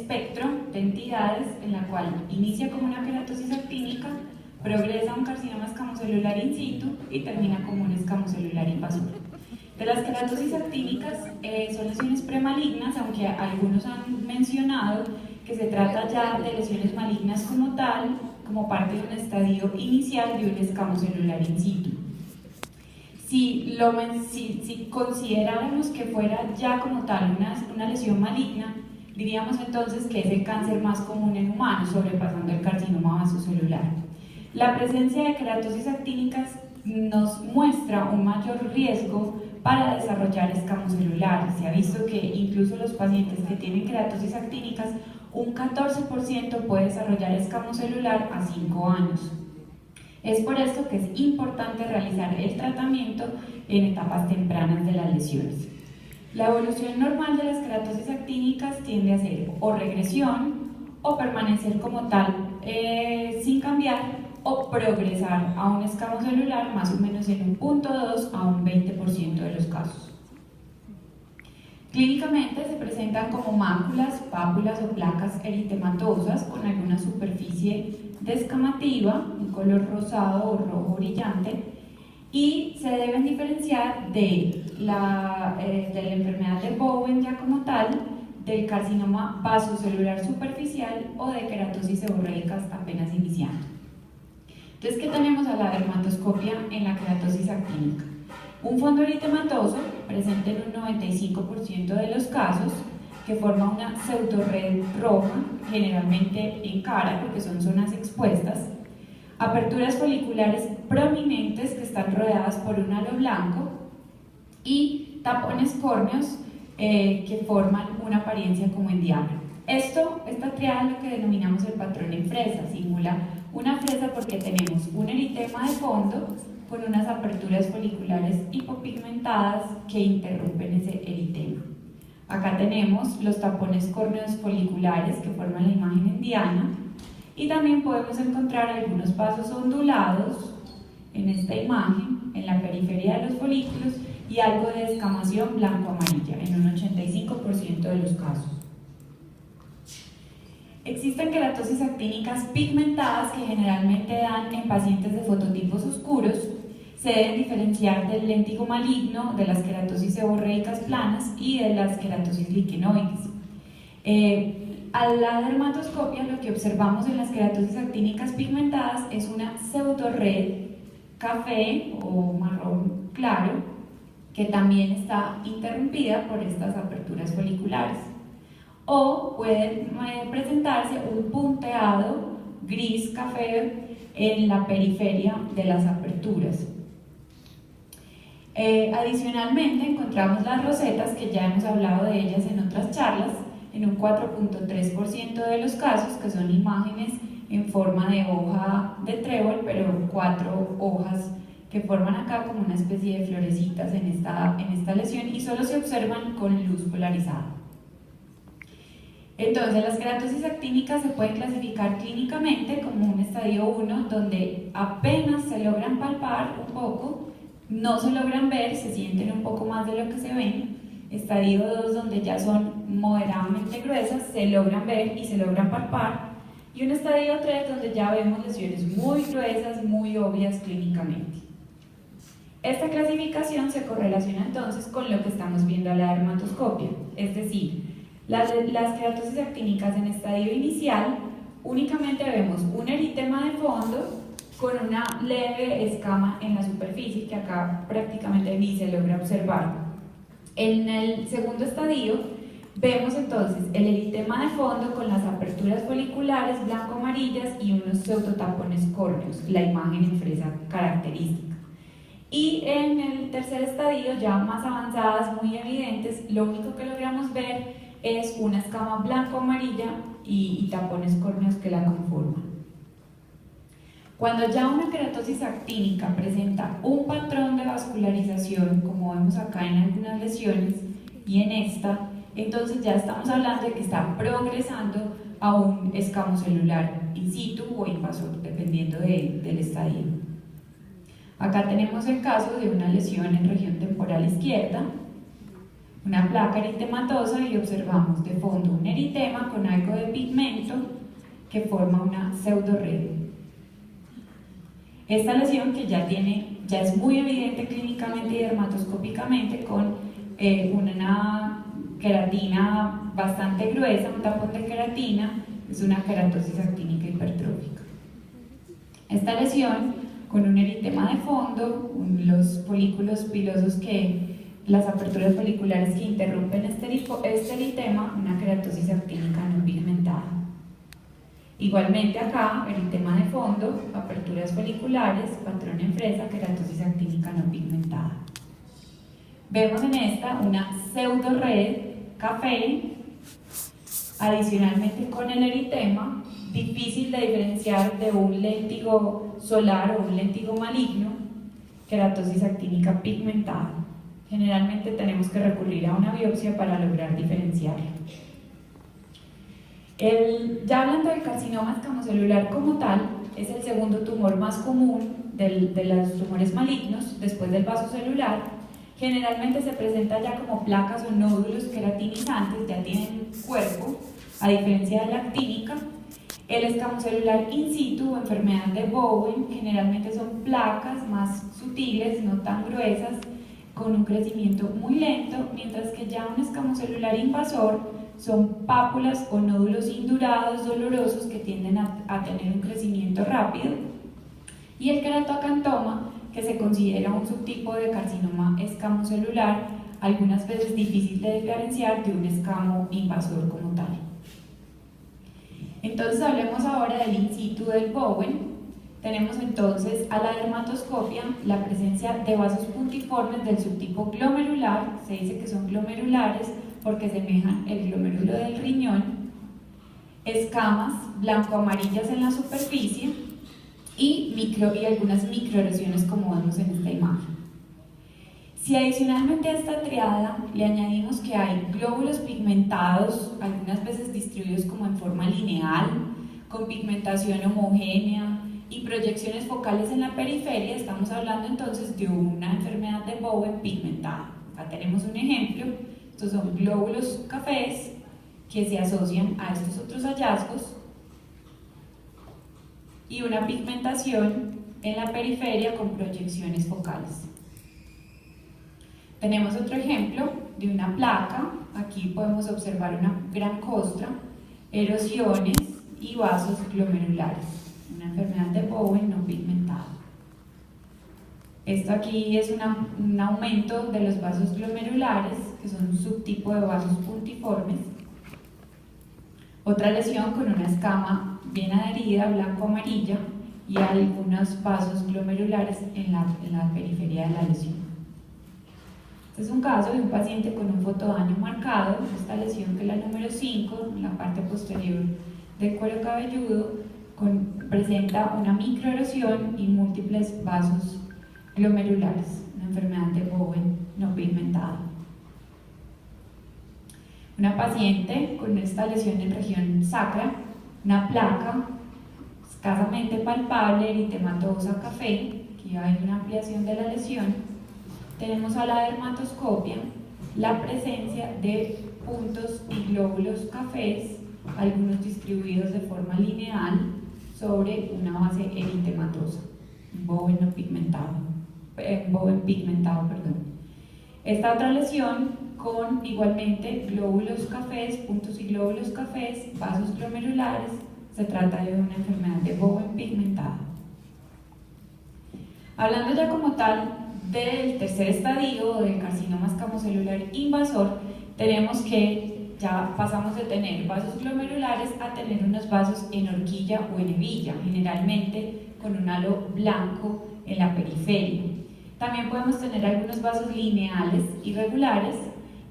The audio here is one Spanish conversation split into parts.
espectro de entidades en la cual inicia como una queratosis actínica, progresa a un carcinoma escamocelular in situ y termina como un escamocelular invasor. De las queratosis actínicas son lesiones premalignas, aunque algunos han mencionado que se trata ya de lesiones malignas como tal, como parte de un estadio inicial de un escamocelular in situ. Si consideráramos que fuera ya como tal una lesión maligna, diríamos entonces que es el cáncer más común en humanos, sobrepasando el carcinoma vasocelular. La presencia de queratosis actínicas nos muestra un mayor riesgo para desarrollar escamocelulares. Se ha visto que incluso los pacientes que tienen queratosis actínicas, un 14% puede desarrollar escamocelular a 5 años. Es por esto que es importante realizar el tratamiento en etapas tempranas de las lesiones. La evolución normal de las queratosis actínicas tiende a ser o regresión o permanecer como tal sin cambiar o progresar a un escamocelular más o menos en un 0.2 a un 20% de los casos. Clínicamente se presentan como máculas, pápulas o placas eritematosas con alguna superficie descamativa, un color rosado o rojo brillante, y se deben diferenciar de la enfermedad de Bowen ya como tal, del carcinoma vasocelular superficial o de queratosis seborreicas apenas iniciando. Entonces, ¿qué tenemos a la dermatoscopia en la queratosis actínica? Un fondo eritematoso presente en un 95% de los casos, que forma una pseudored roja, generalmente en cara porque son zonas expuestas, aperturas foliculares prominentes que están rodeadas por un halo blanco y tapones córneos que forman una apariencia como en diablo. Esta triada es lo que denominamos el patrón en fresa, simula una fresa porque tenemos un eritema de fondo con unas aperturas foliculares hipopigmentadas que interrumpen ese eritema. Acá tenemos los tapones córneos foliculares que forman la imagen en diana y también podemos encontrar algunos vasos ondulados en esta imagen, en la periferia de los folículos y algo de descamación blanco-amarilla en un 85% de los casos. Existen queratosis actínicas pigmentadas que generalmente dan en pacientes de fototipos oscuros. Se deben diferenciar del léntigo maligno, de las queratosis seborreicas planas y de las queratosis liquenoides. A la dermatoscopia lo que observamos en las queratosis actínicas pigmentadas es una pseudored café o marrón claro que también está interrumpida por estas aperturas foliculares. O puede presentarse un punteado gris café en la periferia de las aperturas. Adicionalmente encontramos las rosetas, que ya hemos hablado de ellas en otras charlas, en un 4.3% de los casos, que son imágenes en forma de hoja de trébol, pero 4 hojas que forman acá como una especie de florecitas en esta lesión y solo se observan con luz polarizada. Entonces, las queratosis actínicas se pueden clasificar clínicamente como un estadio 1, donde apenas se logran palpar un poco, no se logran ver, se sienten un poco más de lo que se ven. Estadio 2, donde ya son moderadamente gruesas, se logran ver y se logran palpar. Y un estadio 3, donde ya vemos lesiones muy gruesas, muy obvias clínicamente. Esta clasificación se correlaciona entonces con lo que estamos viendo a la dermatoscopia, es decir, las queratosis actínicas en estadio inicial únicamente vemos un eritema de fondo con una leve escama en la superficie que acá prácticamente ni se logra observar. En el segundo estadio vemos entonces el eritema de fondo con las aperturas foliculares blanco-amarillas y unos pseudotapones córneos, la imagen en fresa característica. Y en el tercer estadio, ya más avanzadas, muy evidentes, lo único que logramos ver es una escama blanco-amarilla y tapones córneos que la conforman. Cuando ya una queratosis actínica presenta un patrón de vascularización, como vemos acá en algunas lesiones y en esta, entonces ya estamos hablando de que está progresando a un escamocelular in situ o invasor, dependiendo del estadio. Acá tenemos el caso de una lesión en región temporal izquierda, una placa eritematosa y observamos de fondo un eritema con algo de pigmento que forma una pseudored. Esta lesión, que ya es muy evidente clínicamente y dermatoscópicamente, con una queratina bastante gruesa, un tapón de queratina, es una queratosis actínica hipertrófica. Esta lesión, con un eritema de fondo, los folículos pilosos las aperturas foliculares que interrumpen este eritema, una queratosis actínica no pigmentada. Igualmente acá, eritema de fondo, aperturas foliculares, patrón en fresa, queratosis actínica no pigmentada. Vemos en esta una pseudored café, adicionalmente con el eritema, difícil de diferenciar de un léntigo solar o un léntigo maligno, queratosis actínica pigmentada. Generalmente tenemos que recurrir a una biopsia para lograr diferenciarlo. Ya hablando del carcinoma escamocelular como tal, es el segundo tumor más común de los tumores malignos después del vaso celular. Generalmente se presenta ya como placas o nódulos queratinizantes, ya tienen cuerpo, a diferencia de la actínica. El escamocelular in situ o enfermedad de Bowen generalmente son placas más sutiles, no tan gruesas, con un crecimiento muy lento, mientras que ya un escamocelular invasor son pápulas o nódulos indurados, dolorosos, que tienden a tener un crecimiento rápido. Y el queratoacantoma, que se considera un subtipo de carcinoma escamocelular, algunas veces difícil de diferenciar de un escamo invasor como tal. Entonces hablemos ahora del in situ del Bowen. Tenemos entonces a la dermatoscopia la presencia de vasos puntiformes del subtipo glomerular, se dice que son glomerulares porque semejan el glomérulo del riñón, escamas blanco-amarillas en la superficie y algunas microerosiones como vemos en esta imagen. Si adicionalmente a esta triada le añadimos que hay glóbulos pigmentados, algunas veces distribuidos como en forma lineal, con pigmentación homogénea y proyecciones focales en la periferia, estamos hablando entonces de una enfermedad de Bowen pigmentada. Acá tenemos un ejemplo, estos son glóbulos cafés que se asocian a estos otros hallazgos y una pigmentación en la periferia con proyecciones focales. Tenemos otro ejemplo de una placa, aquí podemos observar una gran costra, erosiones y vasos glomerulares, una enfermedad de Bowen no pigmentada. Esto aquí es un aumento de los vasos glomerulares, que son un subtipo de vasos puntiformes. Otra lesión con una escama bien adherida, blanco-amarilla, y algunos vasos glomerulares en la periferia de la lesión. Este es un caso de un paciente con un fotodaño marcado, esta lesión que es la número 5, en la parte posterior del cuero cabelludo, presenta una microerosión y múltiples vasos glomerulares, una enfermedad de Bowen no pigmentada. Una paciente con esta lesión en región sacra, una placa escasamente palpable, eritematosa café, aquí hay una ampliación de la lesión. Tenemos a la dermatoscopia la presencia de puntos y glóbulos cafés, algunos distribuidos de forma lineal sobre una base eritematosa, Bowen pigmentado. Esta otra lesión con igualmente glóbulos cafés, puntos y glóbulos cafés, vasos glomerulares, se trata de una enfermedad de Bowen pigmentada. Hablando ya como tal del tercer estadio del carcinoma escamocelular invasor, tenemos que ya pasamos de tener vasos glomerulares a tener unos vasos en horquilla o en hebilla, generalmente con un halo blanco en la periferia. También podemos tener algunos vasos lineales irregulares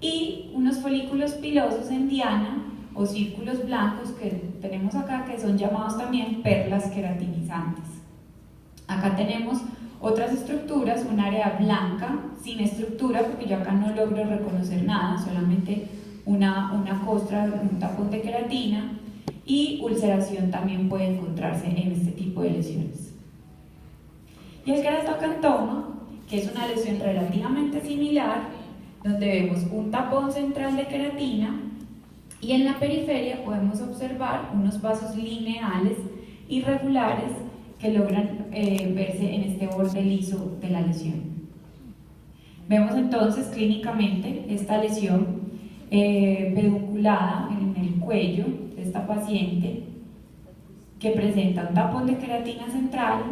y unos folículos pilosos en diana o círculos blancos que tenemos acá, que son llamados también perlas queratinizantes. Acá tenemos otras estructuras, un área blanca sin estructura, porque yo acá no logro reconocer nada, solamente una costra, un tapón de queratina, y ulceración también puede encontrarse en este tipo de lesiones. Y el queratoacantoma, que es una lesión relativamente similar, donde vemos un tapón central de queratina y en la periferia podemos observar unos vasos lineales irregulares que logran verse en este borde liso de la lesión. Vemos entonces clínicamente esta lesión pedunculada en el cuello de esta paciente que presenta un tapón de queratina central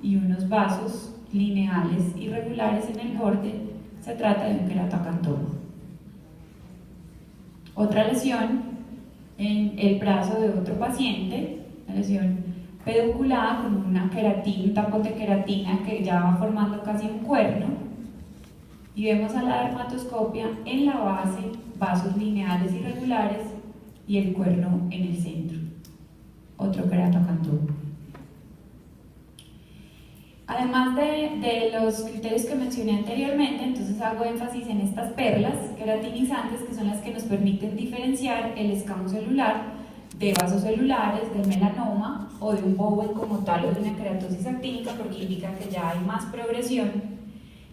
y unos vasos lineales irregulares en el borde. Se trata de un queratoacantoma. Otra lesión en el brazo de otro paciente, una lesión pedunculada con una queratina, un tapón de queratina que ya va formando casi un cuerno, y vemos a la dermatoscopia en la base vasos lineales irregulares y el cuerno en el centro. Otro queratoacantoma. Además de los criterios que mencioné anteriormente, entonces hago énfasis en estas perlas queratinizantes, que son las que nos permiten diferenciar el escamo celular de vasos celulares, del melanoma o de un Bowen como tal o de una queratosis actínica, porque indica que ya hay más progresión.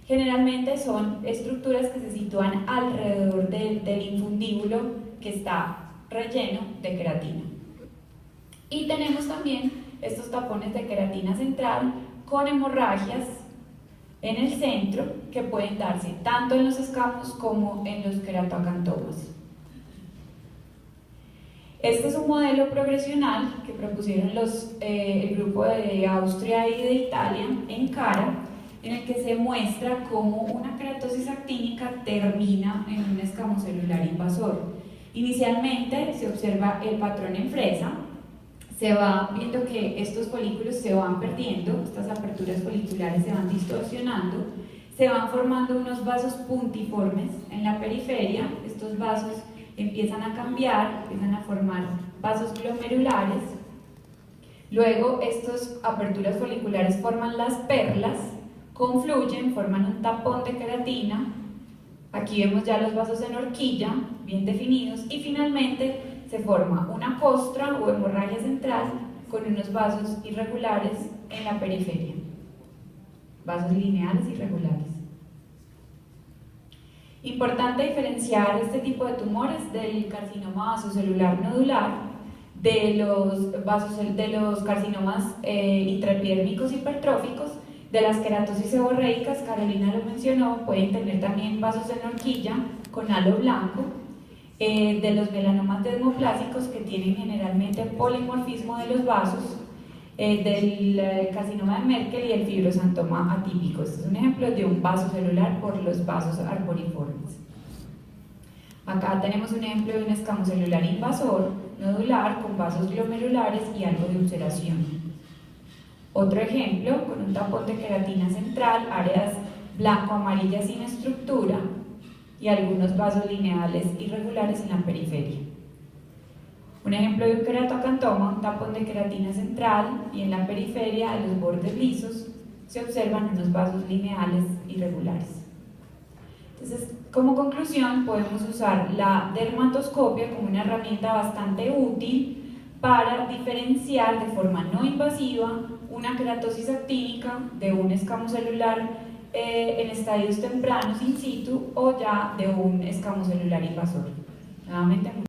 Generalmente son estructuras que se sitúan alrededor del infundíbulo que está relleno de queratina. Y tenemos también estos tapones de queratina central con hemorragias en el centro que pueden darse tanto en los escamos como en los queratoacantomas. Este es un modelo progresional que propusieron el grupo de Austria y de Italia en CARA, en el que se muestra cómo una queratosis actínica termina en un escamo celular invasor. Inicialmente se observa el patrón en fresa, se va viendo que estos folículos se van perdiendo, estas aperturas foliculares se van distorsionando, se van formando unos vasos puntiformes en la periferia. Estos vasos empiezan a cambiar, empiezan a formar vasos glomerulares. Luego estas aperturas foliculares forman las perlas, confluyen, forman un tapón de queratina. Aquí vemos ya los vasos en horquilla, bien definidos, y finalmente se forma una costra o hemorragia central con unos vasos irregulares en la periferia, vasos lineales irregulares. Importante diferenciar este tipo de tumores del carcinoma vasocelular nodular de los carcinomas intraepidérmicos hipertróficos, de las queratosis seborreicas. Carolina lo mencionó, pueden tener también vasos en horquilla con halo blanco, de los melanomas desmoplásicos que tienen generalmente polimorfismo de los vasos, del carcinoma de Merkel y el fibrosantoma atípico. Este es un ejemplo de un vaso celular por los vasos arboriformes. Acá tenemos un ejemplo de un escamo celular invasor nodular con vasos glomerulares y algo de ulceración. Otro ejemplo con un tapón de queratina central, áreas blanco-amarillas sin estructura y algunos vasos lineales irregulares en la periferia. Un ejemplo de un queratoacantoma, un tapón de queratina central y en la periferia, a los bordes lisos, se observan unos vasos lineales irregulares. Entonces, como conclusión, podemos usar la dermatoscopia como una herramienta bastante útil para diferenciar de forma no invasiva una queratosis actínica de un escamo celular en estadios tempranos in situ o ya de un escamo celular invasor. Nuevamente,